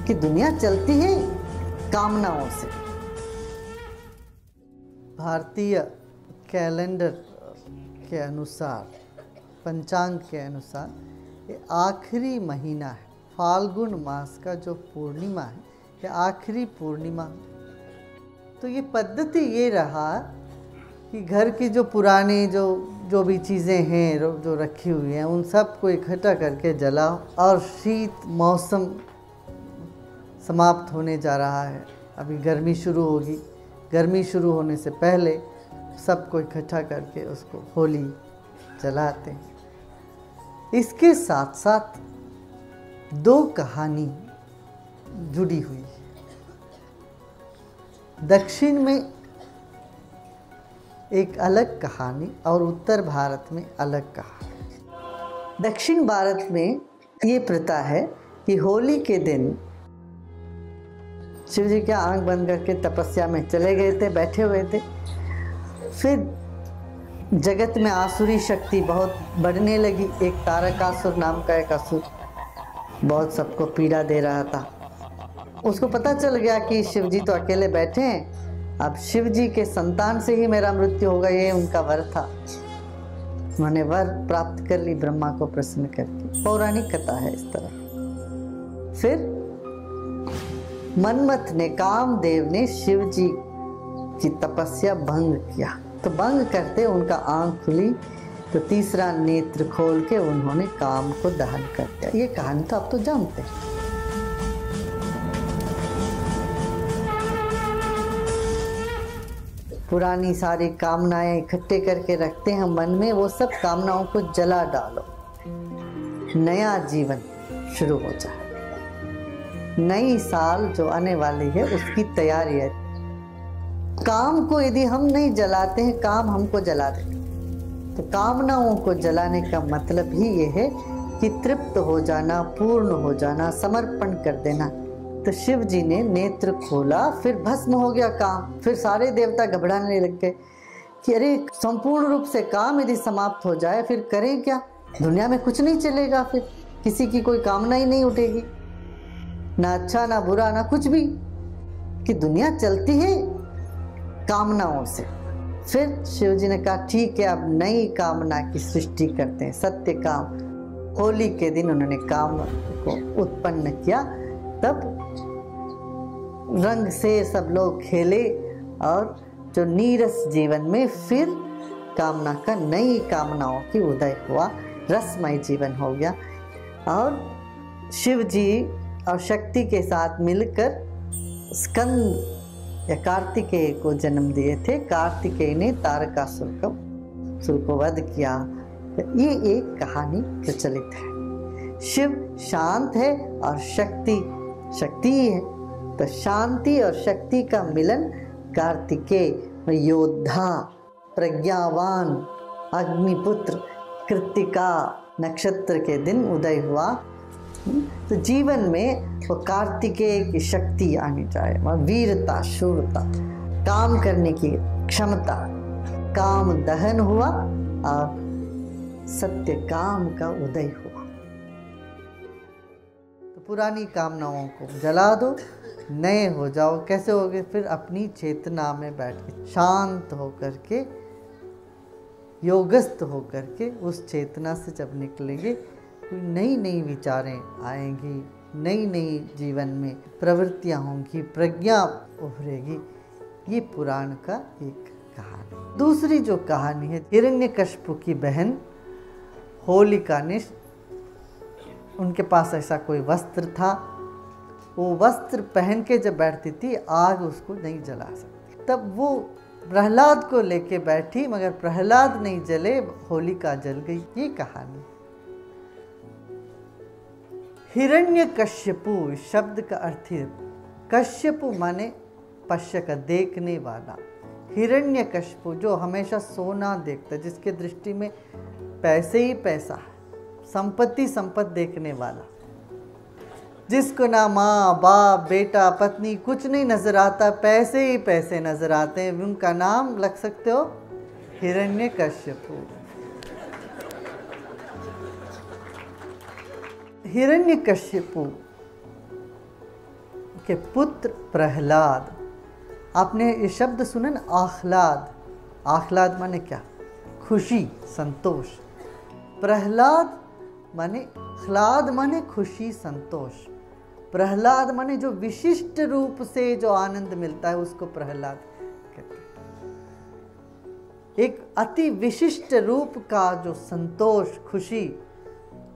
कि दुनिया चलती है कामनाओं से। भारतीय कैलेंडर के अनुसार, पंचांग के अनुसार ये आखिरी महीना है, फाल्गुन मास का जो पूर्णिमा है, ये आखिरी पूर्णिमा। तो ये पद्धति ये रहा कि घर की जो पुरानी जो भी चीज़ें हैं जो रखी हुई हैं उन सब को इकट्ठा करके जलाओ। और शीत मौसम समाप्त होने जा रहा है, अभी गर्मी शुरू होगी, गर्मी शुरू होने से पहले सबको इकट्ठा करके उसको होली जलाते हैं। इसके साथ साथ दो कहानी जुड़ी हुई है। दक्षिण में एक अलग कहानी और उत्तर भारत में अलग कहानी। दक्षिण भारत में ये प्रथा है कि होली के दिन शिव जी क्या आंख बंद करके तपस्या में चले गए थे, बैठे हुए थे। फिर जगत में आसुरी शक्ति बहुत बढ़ने लगी। एक तारकासुर नाम का एक असुर बहुत सबको पीड़ा दे रहा था। उसको पता चल गया कि शिव जी तो अकेले बैठे हैं, अब शिव जी के संतान से ही मेरा मृत्यु होगा, ये उनका वर था। उन्होंने वर प्राप्त कर ली ब्रह्मा को प्रसन्न करके। पौराणिक कथा है इस तरह। फिर मनमथ ने, कामदेव ने शिव जी की तपस्या भंग किया, तो भंग करते उनका आंख खुली, तो तीसरा नेत्र खोल के उन्होंने काम को दहन कर दिया। ये कहानी तो आप तो जानते हैं। पुरानी सारी कामनाएं इकट्ठे करके रखते हैं मन में, वो सब कामनाओं को जला डालो, नया जीवन शुरू हो जाए। नई साल जो आने वाली है उसकी तैयारी है। काम को यदि हम नहीं जलाते हैं, काम हमको जला देते, तो कामनाओं को जलाने का मतलब ही ये है कि तृप्त हो जाना, पूर्ण हो जाना, समर्पण कर देना। तो शिव जी ने नेत्र खोला, फिर भस्म हो गया काम। फिर सारे देवता घबराने लग गए कि अरे संपूर्ण रूप से काम यदि समाप्त हो जाए फिर करें क्या, दुनिया में कुछ नहीं चलेगा, फिर किसी की कोई कामना ही नहीं उठेगी, ना अच्छा ना बुरा ना कुछ भी, कि दुनिया चलती है कामनाओं से। फिर शिव जी ने कहा ठीक है, अब नई कामना की सृष्टि करते हैं, सत्य काम। होली के दिन उन्होंने काम को उत्पन्न किया। तब रंग से सब लोग खेले और जो नीरस जीवन में फिर कामना का, नई कामनाओं की उदय हुआ, रसमय जीवन हो गया। और शिव जी और शक्ति के साथ मिलकर स्कंद या कार्तिकेय को जन्म दिए थे। कार्तिकेय ने तारकासुर को वध किया। ये एक कहानी प्रचलित है। शिव शांत है और शक्ति ही है, तो शांति और शक्ति का मिलन कार्तिकेय, योद्धा, प्रज्ञावान, अग्निपुत्र, कृत्तिका नक्षत्र के दिन उदय हुआ। तो जीवन में वो कार्तिकेय की शक्ति आनी चाहिए, वह वीरता, शूरता, काम करने की क्षमता, काम दहन हुआ और सत्य काम का उदय हुआ। तो पुरानी कामनाओं को जला दो, नए हो जाओ। कैसे होगे? फिर अपनी चेतना में बैठ के शांत होकर के, योगस्थ होकर के उस चेतना से जब निकलेंगे, कोई नई नई विचारें आएंगी, नई नई जीवन में प्रवृत्तियां होंगी, प्रज्ञा उभरेगी। ये पुराण का एक कहानी। दूसरी जो कहानी है, हिरण्यकश्यप की बहन होलिका ने, उनके पास ऐसा कोई वस्त्र था, वो वस्त्र पहन के जब बैठती थी आग उसको नहीं जला सकती। तब वो प्रहलाद को लेके बैठी, मगर प्रहलाद नहीं जले, होलिका जल गई। ये कहानी। हिरण्यकश्यपु शब्द का अर्थ है, कश्यपु माने पश्य का, देखने वाला। हिरण्यकश्यपु जो हमेशा सोना देखता है, जिसके दृष्टि में पैसे ही पैसा है, संपत्ति संपत्ति देखने वाला, जिसको ना माँ बाप बेटा पत्नी कुछ नहीं नजर आता, पैसे ही पैसे नजर आते हैं, उनका नाम लग सकते हो हिरण्यकश्यपु। हिरण्यकश्यपु के पुत्र प्रहलाद। आपने ये शब्द सुने ना, आह्लाद। आह्लाद माने क्या? खुशी, संतोष। प्रहलाद माने, ख्लाद माने खुशी, संतोष। प्रहलाद माने जो विशिष्ट रूप से जो आनंद मिलता है उसको प्रहलाद कहते हैं। एक अति विशिष्ट रूप का जो संतोष, खुशी,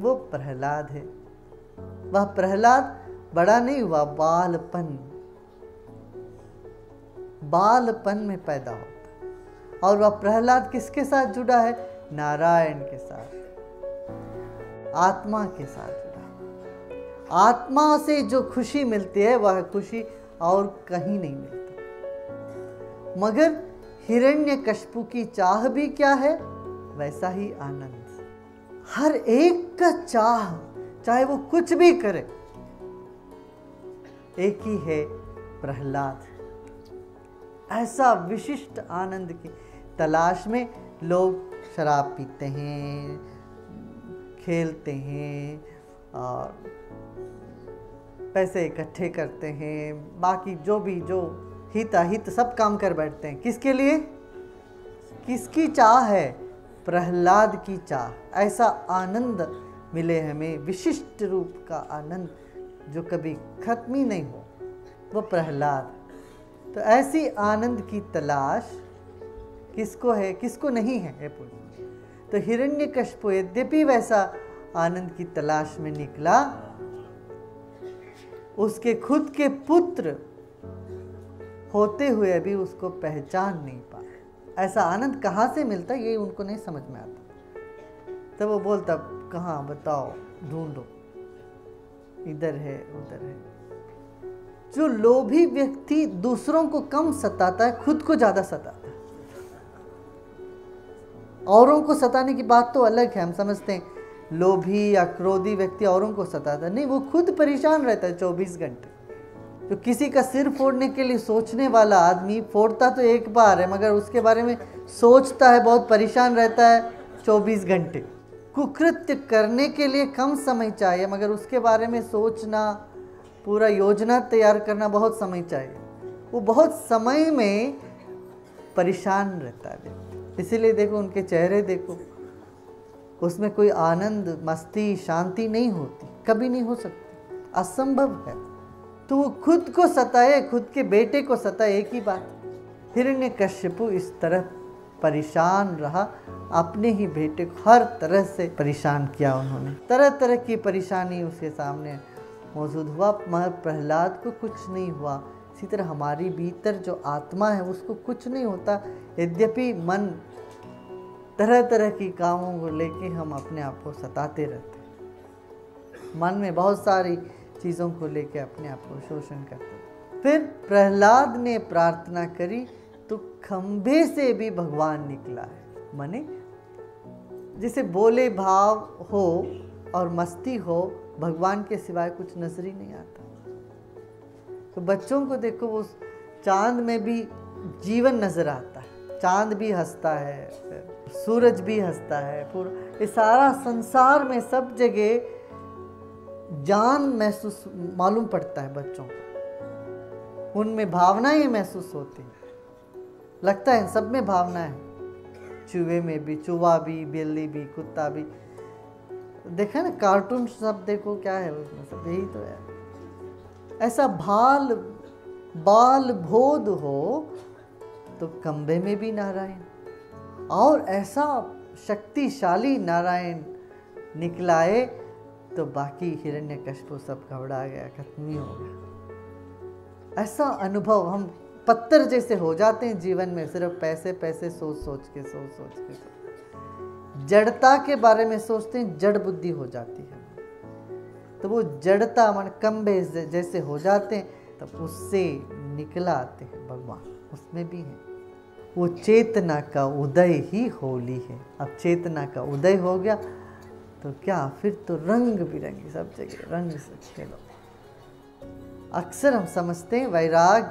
वो प्रहलाद है। वह प्रहलाद बड़ा नहीं हुआ, बालपन में पैदा होता। और वह प्रहलाद किसके साथ जुड़ा है? नारायण के साथ, आत्मा के साथ जुड़ा। आत्मा से जो खुशी मिलती है वह खुशी और कहीं नहीं मिलती। मगर हिरण्यकश्यपु की चाह भी क्या है? वैसा ही आनंद। हर एक का चाह, चाहे वो कुछ भी करे, एक ही है, प्रहलाद। ऐसा विशिष्ट आनंद की तलाश में लोग शराब पीते हैं, खेलते हैं और पैसे इकट्ठे करते हैं, बाकी जो भी जो हित अहित सब काम कर बैठते हैं। किसके लिए? किसकी चाह है? प्रहलाद की चाह। ऐसा आनंद मिले हमें, विशिष्ट रूप का आनंद जो कभी खत्म ही नहीं हो, वो प्रहलाद। तो ऐसी आनंद की तलाश किसको है, किसको नहीं है? ये पूछो। तो हिरण्यकश्यप यद्यपि वैसा आनंद की तलाश में निकला, उसके खुद के पुत्र होते हुए भी उसको पहचान नहीं पाया। ऐसा आनंद कहाँ से मिलता, ये उनको नहीं समझ में आता। तब वो बोलता, कहाँ बताओ, ढूंढो, इधर है उधर है। जो लोभी व्यक्ति दूसरों को कम सताता है, खुद को ज्यादा सताता है। औरों को सताने की बात तो अलग है, हम समझते हैं लोभी या क्रोधी व्यक्ति औरों को सताता है, नहीं, वो खुद परेशान रहता है 24 घंटे। तो किसी का सिर फोड़ने के लिए सोचने वाला आदमी फोड़ता तो एक बार है, मगर उसके बारे में सोचता है, बहुत परेशान रहता है 24 घंटे। कुकृत्य करने के लिए कम समय चाहिए, मगर उसके बारे में सोचना, पूरा योजना तैयार करना बहुत समय चाहिए। वो बहुत समय में परेशान रहता है। इसीलिए देखो उनके चेहरे देखो, उसमें कोई आनंद, मस्ती, शांति नहीं होती, कभी नहीं हो सकती, असंभव है। तो वो खुद को सताए, खुद के बेटे को सताए, एक ही बात। हिरण्यकश्यपु इस तरह परेशान रहा, अपने ही बेटे को हर तरह से परेशान किया उन्होंने। तरह तरह की परेशानी उसके सामने मौजूद हुआ, मगर प्रहलाद को कुछ नहीं हुआ। इसी तरह हमारी भीतर जो आत्मा है उसको कुछ नहीं होता, यद्यपि मन तरह तरह की कामों को लेके हम अपने आप को सताते रहते हैं। मन में बहुत सारी चीज़ों को लेके अपने आप को शोषण करते हैं। फिर प्रहलाद ने प्रार्थना करी तो खंभे से भी भगवान निकला है। माने जैसे बोले भाव हो और मस्ती हो, भगवान के सिवाय कुछ नजर ही नहीं आता। तो बच्चों को देखो, वो चांद में भी जीवन नजर आता है, चांद भी हंसता है, सूरज भी हंसता है, पूरा ये सारा संसार में सब जगह जान महसूस मालूम पड़ता है बच्चों को। उनमें भावनाएं महसूस होती हैं, लगता है सब में भावना है। चूहे में भी, चूहा भी, बिल्ली भी, कुत्ता भी। देखा ना कार्टून सब देखो, क्या है उसमें, सब यही तो है। ऐसा बाल बोध हो तो खंभे में भी नारायण, और ऐसा शक्तिशाली नारायण निकलाए तो बाकी हिरण्यकश्यप सब घबरा गया, खत्म ही हो गया। ऐसा अनुभव हम पत्थर जैसे हो जाते हैं जीवन में, सिर्फ पैसे पैसे सोच सोच के जड़ता के बारे में सोचते हैं, जड़ बुद्धि हो जाती है। तो वो जड़ता मन कंबे जैसे हो जाते हैं, तब उससे निकला आते हैं भगवान, उसमें भी है। वो चेतना का उदय ही होली है। अब चेतना का उदय हो गया तो क्या, फिर तो रंग बिरंगी सब जगह रंग से खेलो। अक्सर हम समझते हैं वैराग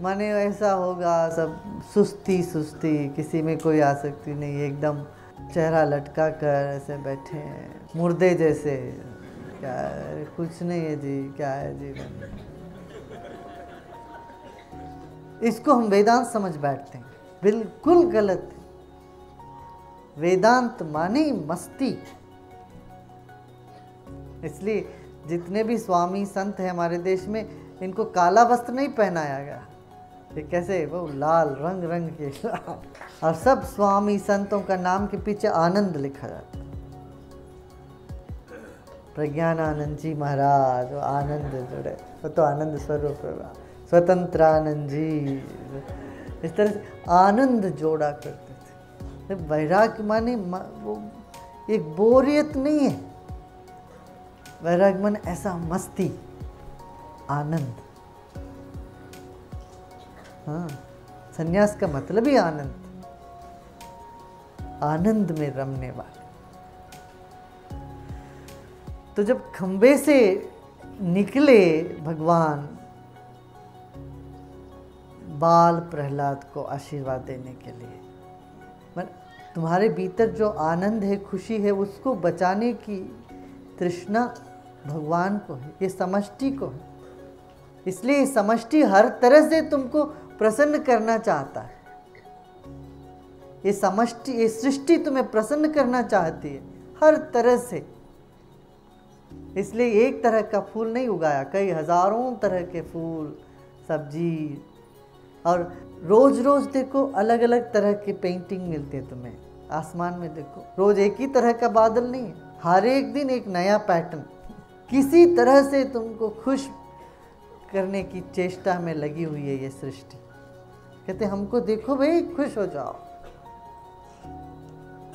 माने ऐसा होगा, सब सुस्ती सुस्ती, किसी में कोई आसक्ति नहीं, एकदम चेहरा लटका कर ऐसे बैठे हैं मुर्दे जैसे, क्या है, कुछ नहीं है जी, क्या है जीवन। इसको हम वेदांत समझ बैठते हैं, बिल्कुल गलत है। वेदांत माने मस्ती। इसलिए जितने भी स्वामी संत हैं हमारे देश में, इनको काला वस्त्र नहीं पहनाया गया। ये कैसे, वो लाल रंग रंग के लाल, और सब स्वामी संतों का नाम के पीछे आनंद लिखा जाता है। प्रज्ञानानंद जी महाराज, वो आनंद जुड़े, वो तो आनंद स्वरूप है। स्वतंत्रानंद जी, इस तरह से आनंद जोड़ा करते थे। वैराग्य माने वो एक बोरियत नहीं है, वैराग्य माने ऐसा मस्ती, आनंद। हाँ, संन्यास का मतलब ही आनंद, आनंद में रमने वाले। तो जब खंबे से निकले भगवान बाल प्रहलाद को आशीर्वाद देने के लिए, तुम्हारे भीतर जो आनंद है, खुशी है, उसको बचाने की तृष्णा भगवान को है, ये समष्टि को है। इसलिए समष्टि हर तरह से तुमको प्रसन्न करना चाहता है। ये समष्टि, ये सृष्टि तुम्हें प्रसन्न करना चाहती है हर तरह से। इसलिए एक तरह का फूल नहीं उगाया, कई हजारों तरह के फूल, सब्जी, और रोज रोज देखो अलग अलग तरह की पेंटिंग मिलती है तुम्हें। आसमान में देखो, रोज एक ही तरह का बादल नहीं है, हर एक दिन एक नया पैटर्न। किसी तरह से तुमको खुश करने की चेष्टा में लगी हुई है ये सृष्टि। कहते हमको देखो भाई, खुश हो जाओ।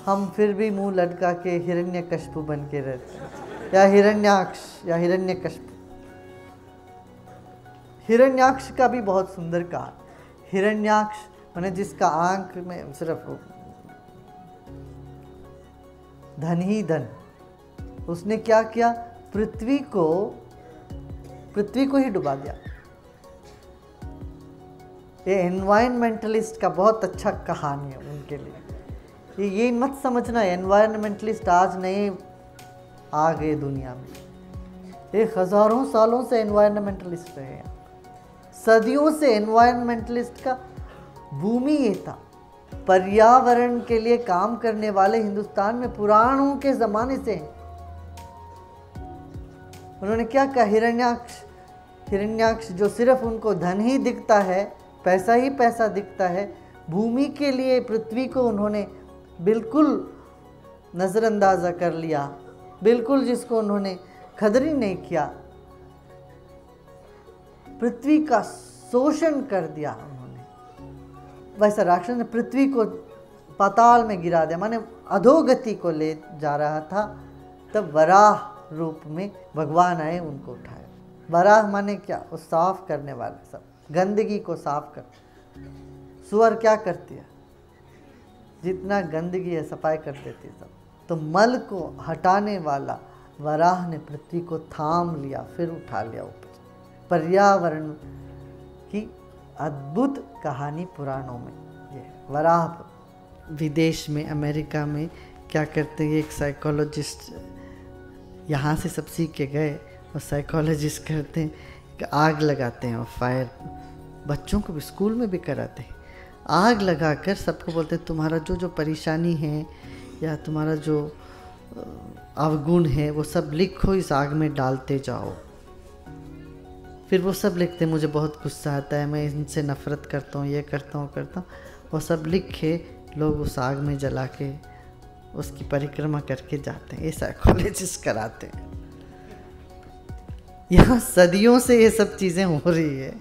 हम फिर भी मुंह लटका के हिरण्यकश्यप बन के रहते हैं, या हिरण्याक्ष या हिरण्यकश्यप। हिरण्याक्ष का भी बहुत सुंदर कहा। हिरण्याक्ष माने जिसका आंख में सिर्फ धन ही धन। उसने क्या किया, पृथ्वी को ही डुबा दिया। ये एनवायरमेंटलिस्ट का बहुत अच्छा कहानी है उनके लिए। ये मत समझना एनवायरमेंटलिस्ट आज नए आ गए दुनिया में, ये हजारों सालों से एनवायरमेंटलिस्ट रहे हैं। सदियों से एनवायरमेंटलिस्ट का भूमि ये था। पर्यावरण के लिए काम करने वाले हिंदुस्तान में पुराणों के ज़माने से हैं। उन्होंने क्या कहा, हिरण्याक्ष जो सिर्फ उनको धन ही दिखता है, पैसा ही पैसा दिखता है, भूमि के लिए पृथ्वी को उन्होंने बिल्कुल नज़रअंदाज़ा कर लिया, बिल्कुल जिसको उन्होंने कदर ही नहीं किया। पृथ्वी का शोषण कर दिया उन्होंने। वैसा राक्षस ने पृथ्वी को पाताल में गिरा दिया, माने अधोगति को ले जा रहा था। तब वराह रूप में भगवान आए, उनको उठाया। वराह माने क्या, वो साफ करने वाले, सब गंदगी को साफ कर। सुअर क्या करती है, जितना गंदगी है सफाई कर देती है सब। तो मल को हटाने वाला वराह ने पृथ्वी को थाम लिया, फिर उठा लिया ऊपर। पर्यावरण की अद्भुत कहानी पुराणों में ये वराह। विदेश में, अमेरिका में क्या करते हैं, एक साइकोलॉजिस्ट यहाँ से सब सीख के गए, और साइकोलॉजिस्ट करते हैं कि आग लगाते हैं, और फायर बच्चों को भी स्कूल में भी कराते हैं। आग लगाकर सबको बोलते हैं तुम्हारा जो परेशानी है या तुम्हारा जो अवगुण है वो सब लिखो, इस आग में डालते जाओ। फिर वो सब लिखते हैं, मुझे बहुत गुस्सा आता है, मैं इनसे नफ़रत करता हूँ, ये करता हूँ। वो सब लिख के लोग उस आग में जला के उसकी परिक्रमा करके जाते हैं। ये साइकोलॉजिस्ट कराते हैं। यहाँ सदियों से ये सब चीज़ें हो रही है।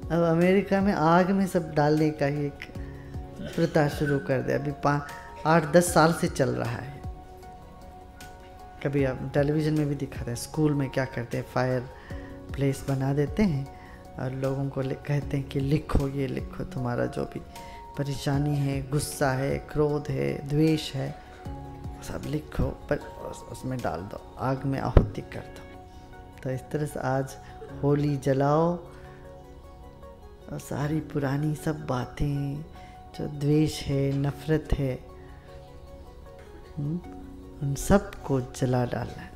अब अमेरिका में आग में सब डालने का ही एक प्रथा शुरू कर दिया। अभी 8-10 साल से चल रहा है। कभी आप टेलीविज़न में भी दिखाते हैं, स्कूल में क्या करते हैं, फायर प्लेस बना देते हैं और लोगों को कहते हैं कि लिखो, ये लिखो तुम्हारा जो भी परेशानी है, गुस्सा है, क्रोध है, द्वेष है, सब लिखो, पर उसमें डाल दो, आग में आहुति कर दो। तो इस तरह से आज होली जलाओ और सारी पुरानी सब बातें, जो द्वेष है, नफ़रत है, उन सब को जला डालना है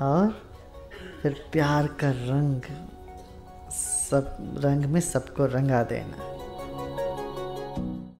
और फिर प्यार का रंग सब रंग में सबको रंगा देना है।